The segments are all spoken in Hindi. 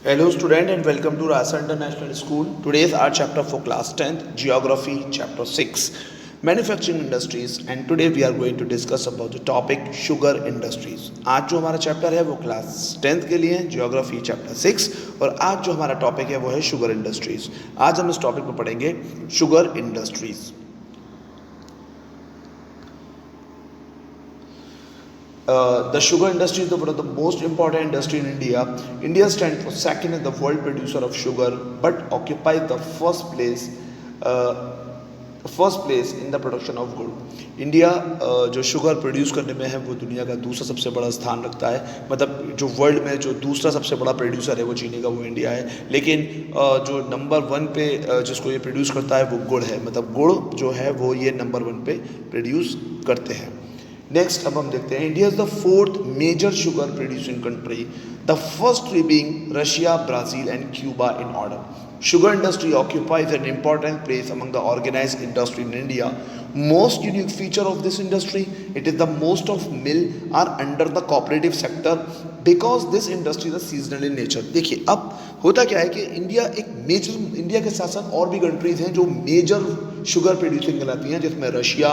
Hello student and welcome to Rasa International School. Today is our chapter for class 10th, Geography, chapter 6, Manufacturing Industries, and today we are going to discuss about the topic Sugar Industries. आज जो हमारा चैप्टर है वो क्लास 10th के लिए है, Geography chapter 6, और आज जो हमारा टॉपिक है वो है Sugar Industries. आज हम इस टॉपिक में पढ़ेंगे Sugar Industries. The sugar industry is one of the most important industry in India. India stands for second in the world producer of sugar, but occupies the first place in the production of गुड़. इंडिया जो शुगर प्रोड्यूस करने में है वो दुनिया का दूसरा सबसे बड़ा स्थान रखता है. मतलब जो वर्ल्ड में जो दूसरा सबसे बड़ा प्रोड्यूसर है वो चीनी का, वो इंडिया है. लेकिन जो नंबर 1 पे जिसको ये प्रोड्यूस करता है वो गुड़ है. मतलब गुड़ जो है वो ये नंबर 1 पे प्रोड्यूस करते हैं. नेक्स्ट अब हम देखते हैं, India is the 4th major sugar producing country, the first three being Russia, Brazil and Cuba in order. Sugar industry occupies an important place among the organized industry in India. Most unique feature of this industry, it is the most of mill are under the cooperative sector because this industry is seasonal in nature. देखिए अब होता क्या है कि इंडिया के साथ साथ और भी कंट्रीज हैं जो मेजर शुगर प्रोड्यूसिंग कहलाती हैं, जिसमें रशिया,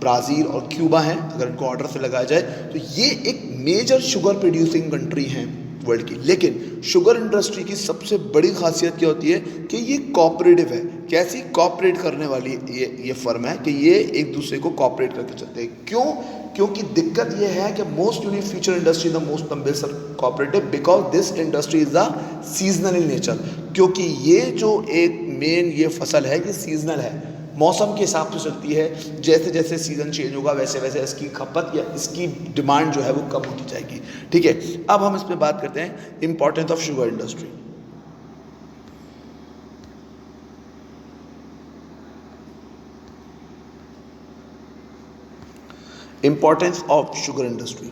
ब्राज़ील और क्यूबा हैं. अगर इनको ऑर्डर से लगाया जाए तो ये एक मेजर शुगर प्रोड्यूसिंग कंट्री हैं वर्ल्ड की. लेकिन शुगर इंडस्ट्री की सबसे बड़ी खासियत क्या होती है कि ये कोऑपरेटिव है. कैसी कोऑपरेट करने वाली ये फर्म है कि ये एक दूसरे को कोऑपरेट करके चलते हैं. क्यों? क्योंकि दिक्कत ये है कि most unique feature industry the most mills are cooperative because this industry is the seasonal in nature. क्योंकि ये जो एक मेन ये फसल है कि सीजनल है, मौसम के हिसाब से चलती है. जैसे जैसे सीज़न चेंज होगा वैसे वैसे इसकी खपत या इसकी डिमांड जो है वो कम होती जाएगी. ठीक है, अब हम इस पे बात करते हैं importance of sugar industry. Importance of sugar industry.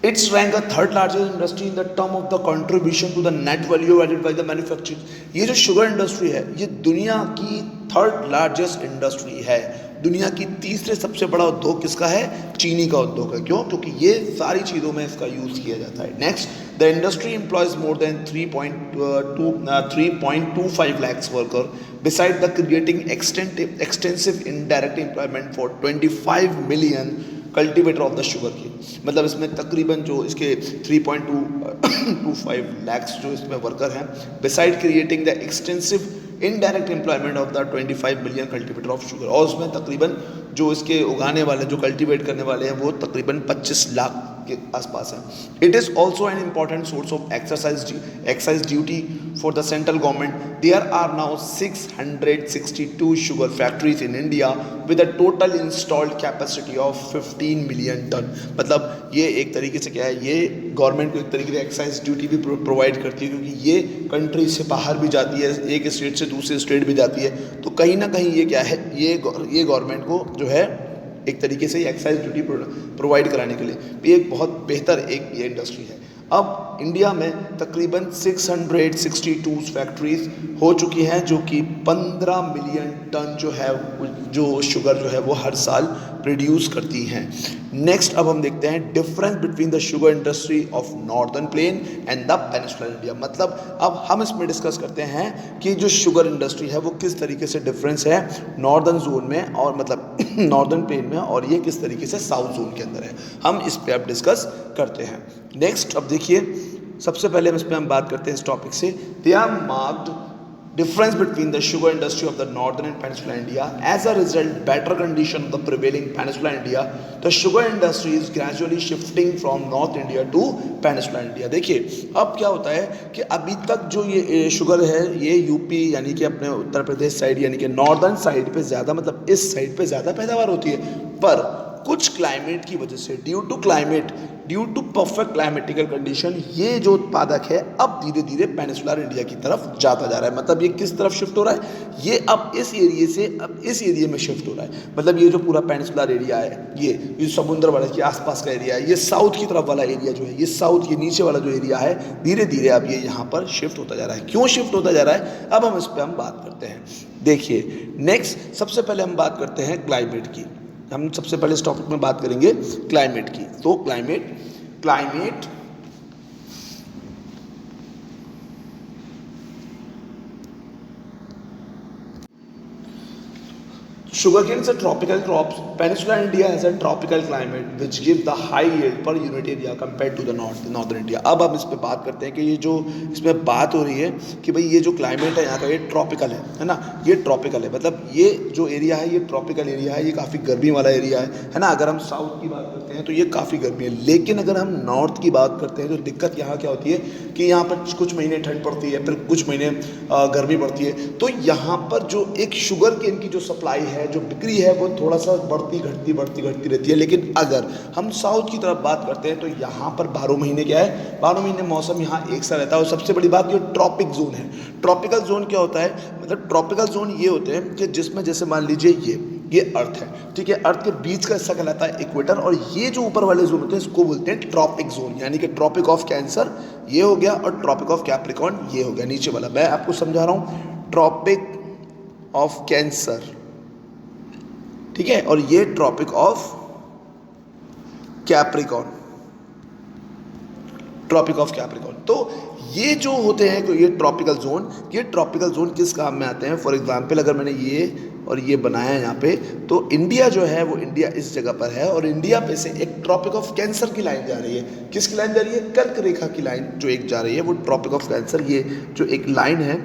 It's ranked the third largest industry in the term of the contribution to the net value added by the manufacturing. ये जो शुगर इंडस्ट्री है ये दुनिया की थर्ड लार्जेस्ट इंडस्ट्री है. दुनिया की तीसरे सबसे बड़ा उद्योग किसका है? चीनी का उद्योग है. क्यों? क्योंकि ये सारी चीज़ों में इसका यूज़ किया जाता है. Next, the industry employees more than 3.25 lakhs worker beside the creating extensive indirect employment for 25 million cultivator of the sugar की. मतलब इसमें तकरीबन जो इसके 3.25 lakhs जो इसमें वर्कर हैं, beside creating the extensive indirect employment of the 25 million cultivator of sugar. और उसमें तकरीबन जो इसके उगाने वाले, जो कल्टिवेट करने वाले हैं, वो तकरीबन 25 लाख के आसपास है. It is also an important source of excise duty for the central government. There are now 662 sugar factories in India with a total installed capacity of 15 million ton. मतलब ये एक तरीके से क्या है, ये गवर्नमेंट को एक तरीके से एक्साइज ड्यूटी भी प्रोवाइड करती है, क्योंकि ये कंट्री से बाहर भी जाती है, एक स्टेट से दूसरे स्टेट भी जाती है. तो कहीं ना कहीं ये क्या है, ये गवर्नमेंट को जो है एक तरीके से एक्साइज ड्यूटी प्रोवाइड कराने के लिए भी एक बहुत बेहतर एक ये इंडस्ट्री है. अब इंडिया में तकरीबन 662 फैक्ट्रीज हो चुकी हैं जो कि 15 मिलियन टन जो है जो शुगर जो है वो हर साल प्रोड्यूस करती हैं. नेक्स्ट अब हम देखते हैं difference between the sugar industry of northern plain and the peninsular India. मतलब अब हम इसमें डिस्कस करते हैं कि जो शुगर इंडस्ट्री है वो किस तरीके से डिफरेंस है नॉर्दर्न जोन में, और मतलब नॉर्दर्न प्लेन में, और ये किस तरीके से साउथ जोन के अंदर है. हम इस पे अब डिस्कस करते हैं. नेक्स्ट अब देखिए, सबसे पहले इस पे हम बात करते हैं इस टॉपिक से. They are marked difference between the sugar industry of the northern and peninsular India. As a result, better condition of the prevailing peninsular India, the sugar industry is gradually shifting from North India to peninsular India. देखिए अब क्या होता है कि अभी तक जो ये शुगर है ये यूपी यानी कि अपने उत्तर प्रदेश साइड यानी कि नॉर्दर्न साइड पे ज़्यादा, मतलब इस साइड पे ज़्यादा पैदावार होती है. पर कुछ क्लाइमेट की वजह से, due to perfect climatical condition, ये जो उत्पादक है अब धीरे धीरे पेनिनसुलर इंडिया की तरफ जाता जा रहा है. मतलब ये किस तरफ शिफ्ट हो रहा है? ये अब इस एरिया से अब इस एरिया में शिफ्ट हो रहा है. मतलब ये जो पूरा पेनिनसुलर एरिया है, ये समुद्र वाले के आसपास का एरिया है, ये साउथ की तरफ वाला एरिया जो है, ये साउथ ये नीचे वाला जो एरिया है, धीरे धीरे अब ये यहाँ पर शिफ्ट होता जा रहा है. क्यों शिफ्ट होता जा रहा है, अब हम इस पर बात करते हैं. देखिए नेक्स्ट, सबसे पहले हम बात करते हैं क्लाइमेट की. हम सबसे पहले इस टॉपिक में बात करेंगे क्लाइमेट की. तो climate climate, sugarcane is a tropical crop. Peninsular India has a tropical climate which gives the high yield per unit area compared to the northern India. अब हम इस पे बात करते हैं कि ये जो इसमें बात हो रही है कि भाई ये जो क्लाइमेट है यहाँ का ये ट्रॉपिकल है ना, ये ट्रॉपिकल है, मतलब ये जो एरिया है ये ट्रॉपिकल एरिया है, ये काफ़ी गर्मी वाला एरिया है ना। अगर हम साउथ की बात करते हैं तो ये काफ़ी गर्मी है, लेकिन अगर हम नॉर्थ की बात करते हैं तो दिक्कत यहाँ क्या होती है कि यहाँ पर कुछ महीने ठंड पड़ती है, फिर कुछ महीने गर्मी पड़ती है। तो यहाँ पर जो एक शुगर केन की जो सप्लाई है, जो बिक्री है, वो थोड़ा सा बढ़ती घटती रहती है। लेकिन अगर हम साउथ की तरफ बात करते हैं तो यहाँ पर 12 महीने क्या है, 12 महीने मौसम यहाँ एक सा रहता है। और सबसे बड़ी बात ये ट्रॉपिक जोन है। ट्रॉपिकल जोन क्या होता है, मतलब ट्रॉपिकल जोन ये होते हैं कि जिसमें जैसे मान लीजिए ये अर्थ है, ठीक है, अर्थ के बीच का हिस्सा कहलाता है इक्वेटर, और ये जो ऊपर वाले जोन होते हैं इसको बोलते हैं ट्रॉपिक जोन, यानी कि ट्रॉपिक ऑफ कैंसर ये हो गया और ट्रॉपिक ऑफ कैप्रिकॉर्न ये हो गया नीचे वाला। मैं आपको समझा रहा हूँ, ट्रॉपिक ऑफ कैंसर, ठीक है, और ये tropic of Capricorn, tropic of Capricorn. तो ये जो होते हैं, ये ट्रॉपिकल जोन किस काम में आते हैं। फॉर एग्जांपल अगर मैंने ये और ये बनाया है यहाँ पे, तो इंडिया जो है वो इंडिया इस जगह पर है, और इंडिया पे से एक ट्रॉपिक ऑफ कैंसर की लाइन जा रही है। किसकी लाइन जा रही है, कर्क रेखा की लाइन जो एक जा रही है, वो ट्रॉपिक ऑफ कैंसर। ये जो एक लाइन है,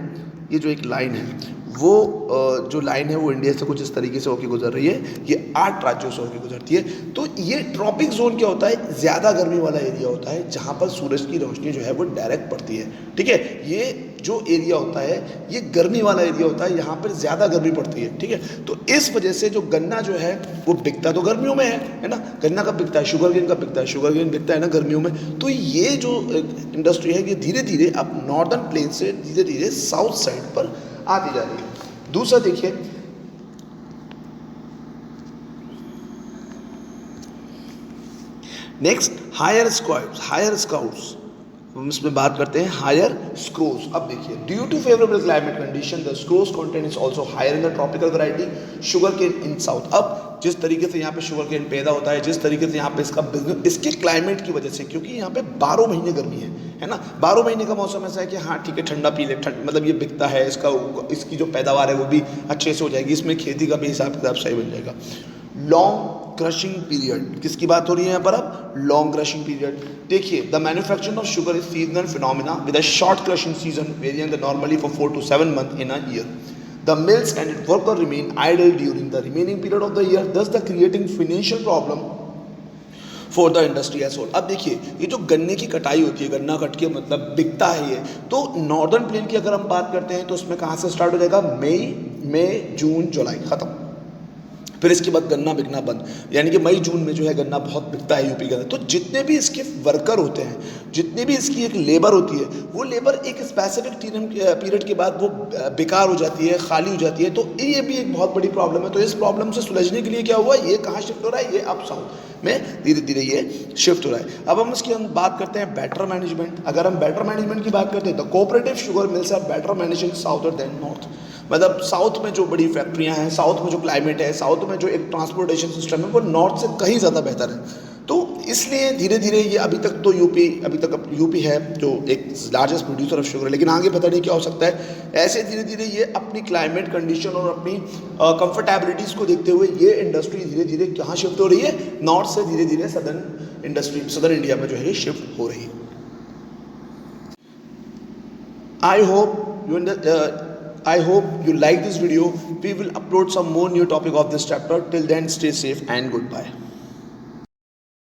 ये जो एक लाइन है, वो जो लाइन है वो इंडिया से कुछ इस तरीके से होकर गुजर रही है, ये 8 राज्यों से होकर गुजरती है। तो ये ट्रॉपिक जोन क्या होता है, ज़्यादा गर्मी वाला एरिया होता है जहाँ पर सूरज की रोशनी जो है वो डायरेक्ट पड़ती है, ठीक है। ये जो एरिया होता है ये गर्मी वाला एरिया होता है, यहाँ पर ज़्यादा गर्मी पड़ती है, ठीक है। तो इस वजह से जो गन्ना जो है वो बिकता तो गर्मियों में है ना, गन्ना कब बिकता है, शुगर केन कब बिकता है, शुगर केन बिकता है ना गर्मियों में। तो ये जो इंडस्ट्री है ये धीरे धीरे अब नॉर्दर्न प्लेन से धीरे धीरे साउथ साइड पर आती जा रही है। दूसरा देखिए, नेक्स्ट हायर स्काउट्स, हम इसमें बात करते हैं हायर स्क्रोज। अब देखिए, due to favourable climate condition the sucrose content is also higher in the tropical variety sugar cane in south. अब जिस तरीके से यहाँ पे शुगर केन पैदा होता है, जिस तरीके से यहाँ पे इसका बिजनेस, इसके क्लाइमेट की वजह से, क्योंकि यहाँ पे 12 महीने गर्मी है ना, 12 महीने का मौसम ऐसा है कि हाँ ठीक है ठंडा पी ले, मतलब ये बिकता है, इसकी जो पैदावार है वो भी अच्छे से हो जाएगी, इसमें खेती का भी हिसाब किताब सही बन जाएगा। लॉन्ग क्रशिंग पीरियड, किसकी बात हो रही है यहाँ पर, अब लॉन्ग क्रशिंग पीरियड। देखिए, the manufacturing of sugar is seasonal phenomena with a short crushing season varying normally for 4 to 7 months in a year. The mills and its workers remain idle during the remaining period of the year, thus the creating financial problem for the industry as whole. अब देखिए, ये जो गन्ने की कटाई होती है, गन्ना कट के मतलब बिकता है ये, तो नॉर्दर्न प्लेन की अगर हम बात करते हैं तो उसमें कहाँ से स्टार्ट हो जाएगा, मई जून जुलाई खत्म, फिर इसके बाद गन्ना बिकना बंद, यानी कि मई जून में जो है गन्ना बहुत बिकता है यूपी का। तो जितने भी इसके वर्कर होते हैं, जितनी भी इसकी एक लेबर होती है, वो लेबर एक स्पेसिफिक पीरियड के बाद वो बेकार हो जाती है, खाली हो जाती है। तो ये भी एक बहुत बड़ी प्रॉब्लम है। तो इस प्रॉब्लम से सुलझने के लिए क्या हुआ, ये कहाँ शिफ्ट हो रहा है, ये अब साउथ में धीरे धीरे ये शिफ्ट हो रहा है। अब हम इसकी बात करते हैं बेटर मैनेजमेंट। अगर हम बेटर मैनेजमेंट की बात करते हैं तो cooperative sugar mills are better managing southern than north. मतलब साउथ में जो बड़ी फैक्ट्रियां हैं, साउथ में जो क्लाइमेट है, साउथ में जो एक ट्रांसपोर्टेशन सिस्टम है, वो नॉर्थ से कहीं ज़्यादा बेहतर है। तो इसलिए धीरे धीरे ये अभी तक यूपी है जो एक लार्जेस्ट प्रोड्यूसर ऑफ शुगर है, लेकिन आगे पता नहीं क्या हो सकता है। ऐसे धीरे धीरे ये अपनी क्लाइमेट कंडीशन और अपनी कंफर्टेबिलिटीज़ को देखते हुए ये इंडस्ट्री धीरे धीरे कहाँ शिफ्ट हो रही है, नॉर्थ से धीरे धीरे सदर्न इंडिया में जो है ये शिफ्ट हो रही है। I hope you like this video. We will upload some more new topic of this chapter. Till then, stay safe and goodbye.